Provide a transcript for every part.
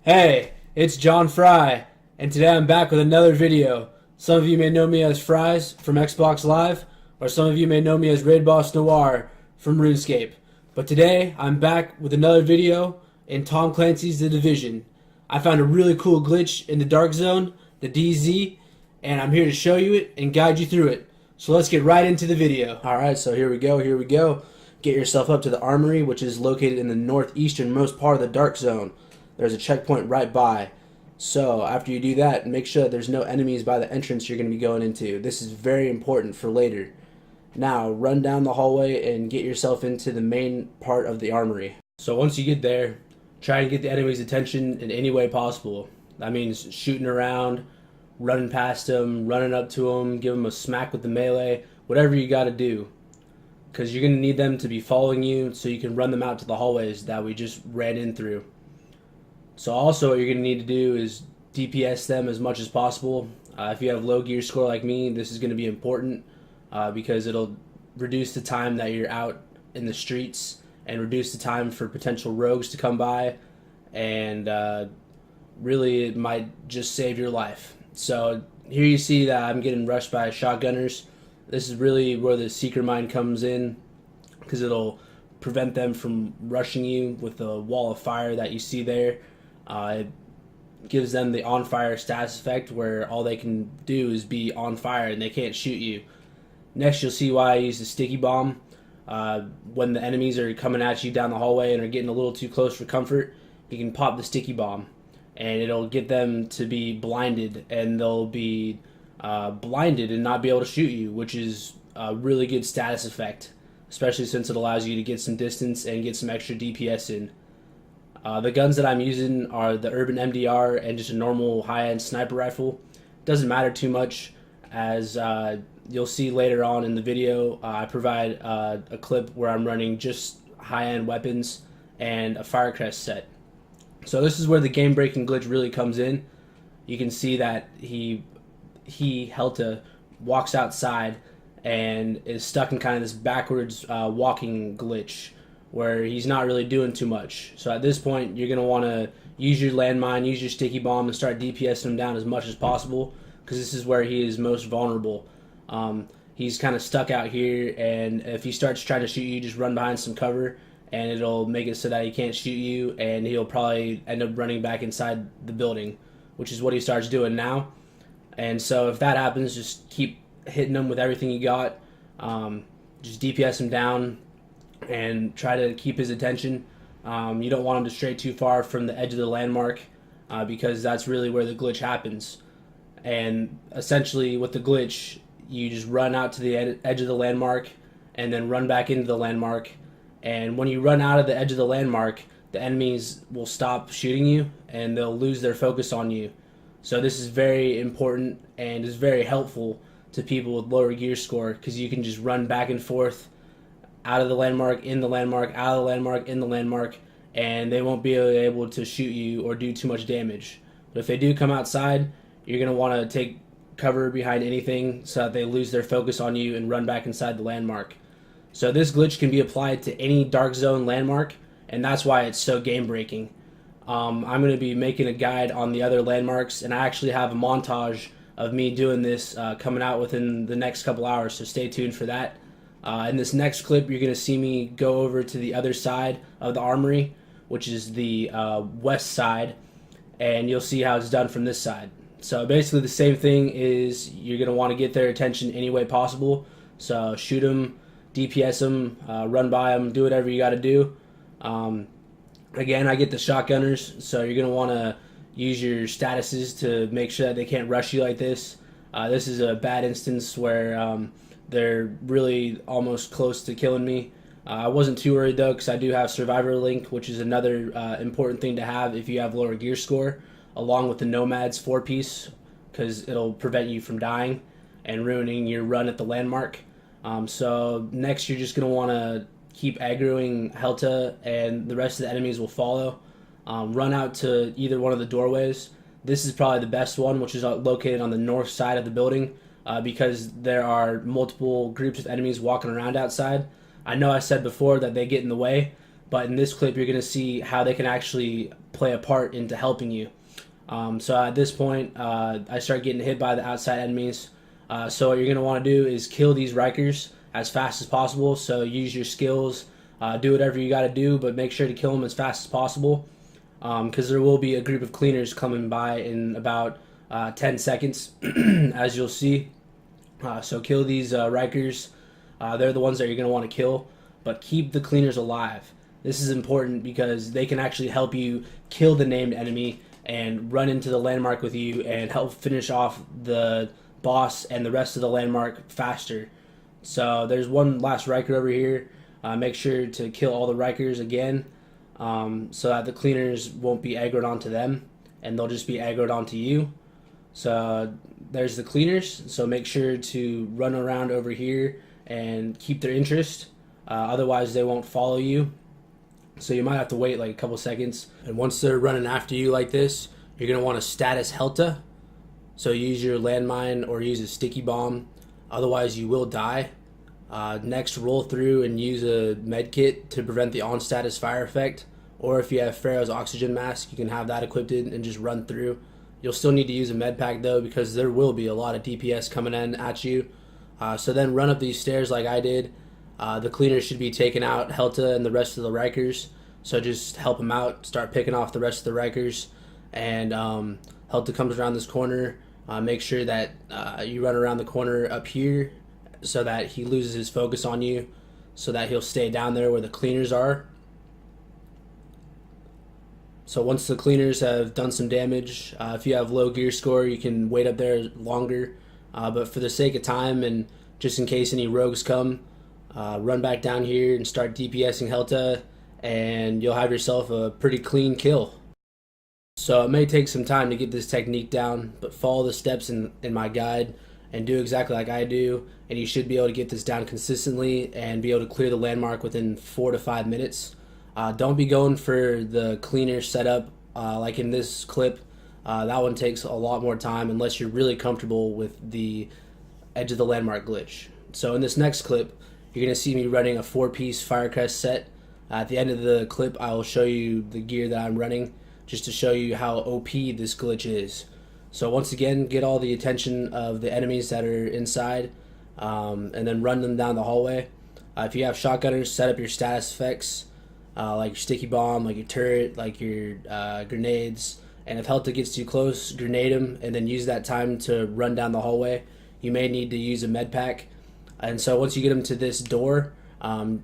Hey, it's John Fry, and today I'm back with another video. Some of you may know me as Fries from Xbox Live, or some of you may know me as Raid Boss Noir from RuneScape. But today, I'm back with another video in Tom Clancy's The Division. I found a really cool glitch in the Dark Zone, the DZ, and I'm here to show you it and guide you through it. So let's get right into the video. Alright, so here we go. Get yourself up to the Armory, which is located in the northeasternmost part of the Dark Zone. There's a checkpoint right by. So after you do that, make sure that there's no enemies by the entrance you're going to be going into. This is very important for later. Now run down the hallway and get yourself into the main part of the armory. So once you get there, try and get the enemy's attention in any way possible. That means shooting around, running past them, running up to them, give them a smack with the melee, whatever you got to do. Because you're going to need them to be following you so you can run them out to the hallways that we just ran in through. So also what you're going to need to do is DPS them as much as possible. If you have low gear score like me, this is going to be important because it'll reduce the time that you're out in the streets and reduce the time for potential rogues to come by, and really it might just save your life. So here you see that I'm getting rushed by shotgunners. This is really where the Seeker Mine comes in, because it'll prevent them from rushing you with the wall of fire that you see there. It gives them the on fire status effect where all they can do is be on fire and they can't shoot you. Next, you'll see why I use the sticky bomb. When the enemies are coming at you down the hallway and are getting a little too close for comfort, you can pop the sticky bomb and it'll get them to be blinded, and they'll be blinded and not be able to shoot you, which is a really good status effect, especially since it allows you to get some distance and get some extra DPS in. The guns that I'm using are the Urban MDR and just a normal high-end sniper rifle. Doesn't matter too much, as you'll see later on in the video. I provide a clip where I'm running just high-end weapons and a Firecrest set. So this is where the game-breaking glitch really comes in. You can see that Helta walks outside and is stuck in kind of this backwards walking glitch, where he's not really doing too much. So at this point, you're going to want to use your landmine, use your sticky bomb, and start DPSing him down as much as possible, because this is where he is most vulnerable. He's kind of stuck out here, and if he starts trying to shoot you, just run behind some cover, and it'll make it so that he can't shoot you, and he'll probably end up running back inside the building, which is what he starts doing now. And so if that happens, just keep hitting him with everything you got. Just DPS him down and try to keep his attention. You don't want him to stray too far from the edge of the landmark, because that's really where the glitch happens. And essentially with the glitch, you just run out to the edge of the landmark and then run back into the landmark. And when you run out of the edge of the landmark, the enemies will stop shooting you and they'll lose their focus on you. So this is very important and is very helpful to people with lower gear score, because you can just run back and forth out of the landmark, in the landmark, out of the landmark, in the landmark, and they won't be able to shoot you or do too much damage. But if they do come outside, you're going to want to take cover behind anything so that they lose their focus on you and run back inside the landmark. So this glitch can be applied to any Dark Zone landmark, and that's why it's so game breaking. I'm going to be making a guide on the other landmarks, and I actually have a montage of me doing this coming out within the next couple hours, so stay tuned for that. In this next clip, you're going to see me go over to the other side of the armory, which is the west side, and you'll see how it's done from this side. So basically the same thing is you're going to want to get their attention any way possible. So shoot them, DPS them, run by them, do whatever you got to do. Again, I get the shotgunners, so you're going to want to use your statuses to make sure that they can't rush you like this. This is a bad instance where they're really almost close to killing me. I wasn't too worried though, because I do have Survivor Link, which is another important thing to have if you have lower gear score, along with the Nomad's 4-piece, because it'll prevent you from dying and ruining your run at the landmark. So next, you're just going to want to keep aggroing Helta, and the rest of the enemies will follow. Run out to either one of the doorways. This is probably the best one, which is located on the north side of the building, because there are multiple groups of enemies walking around outside. I know I said before that they get in the way, but in this clip, you're going to see how they can actually play a part into helping you. So at this point, I start getting hit by the outside enemies. So what you're going to want to do is kill these Rikers as fast as possible. So use your skills, do whatever you got to do, but make sure to kill them as fast as possible, because there will be a group of cleaners coming by in about 10 seconds, as you'll see. So kill these Rikers. They're the ones that you're going to want to kill, but keep the cleaners alive. This is important because they can actually help you kill the named enemy and run into the landmark with you and help finish off the boss and the rest of the landmark faster. So there's one last Riker over here. Make sure to kill all the Rikers again, so that the cleaners won't be aggroed onto them and they'll just be aggroed onto you. So there's the cleaners, so make sure to run around over here and keep their interest, otherwise they won't follow you. So you might have to wait like a couple seconds. And once they're running after you like this, you're going to want to status Helta. So use your landmine or use a sticky bomb. Otherwise you will die. Next, roll through and use a med kit to prevent the on status fire effect. Or if you have Pharaoh's oxygen mask, you can have that equipped and just run through. You'll still need to use a med pack though, because there will be a lot of DPS coming in at you. So then run up these stairs like I did. The cleaners should be taking out Helta and the rest of the Rikers. So just help them out. Start picking off the rest of the Rikers. And Helta comes around this corner. Make sure that you run around the corner up here so that he loses his focus on you, so that he'll stay down there where the cleaners are. So once the cleaners have done some damage, if you have low gear score, you can wait up there longer. But for the sake of time and just in case any rogues come, run back down here and start DPSing Helta, and you'll have yourself a pretty clean kill. So it may take some time to get this technique down, but follow the steps in my guide and do exactly like I do, and you should be able to get this down consistently and be able to clear the landmark within 4 to 5 minutes. Don't be going for the cleaner setup like in this clip. That one takes a lot more time unless you're really comfortable with the edge of the landmark glitch. So in this next clip, you're going to see me running a 4-piece Firecrest set. At the end of the clip, I will show you the gear that I'm running, just to show you how OP this glitch is. So once again, get all the attention of the enemies that are inside, and then run them down the hallway. If you have shotgunners, set up your status effects, like your sticky bomb, like your turret, like your grenades. And if Helta gets too close, grenade him, and then use that time to run down the hallway. You may need to use a med pack. And so once you get him to this door,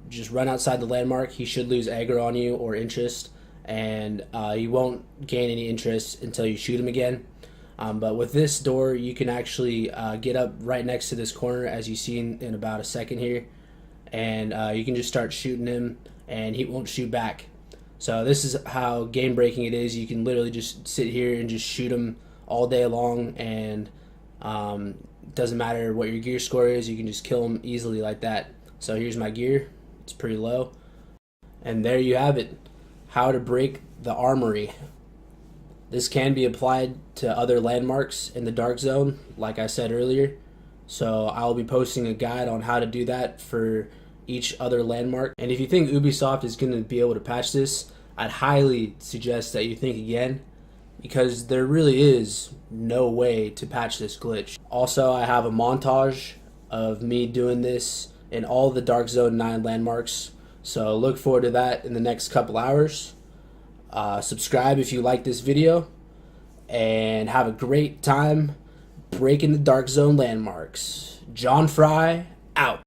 just run outside the landmark. He should lose aggro on you or interest, and you won't gain any interest until you shoot him again. But with this door, you can actually get up right next to this corner, as you see in about a second here, and you can just start shooting him, and he won't shoot back. So this is how game breaking it is. You can literally just sit here and just shoot him all day long, and doesn't matter what your gear score is, you can just kill him easily like that. So here's my gear. It's pretty low. And there you have it. How to break the armory. This can be applied to other landmarks in the Dark Zone, like I said earlier. So I'll be posting a guide on how to do that for each other landmark. And if you think Ubisoft is going to be able to patch this, I'd highly suggest that you think again, because there really is no way to patch this glitch. Also, I have a montage of me doing this in all the Dark Zone 9 landmarks, so look forward to that in the next couple hours. Subscribe if you like this video, and have a great time breaking the Dark Zone landmarks. John Fry, out.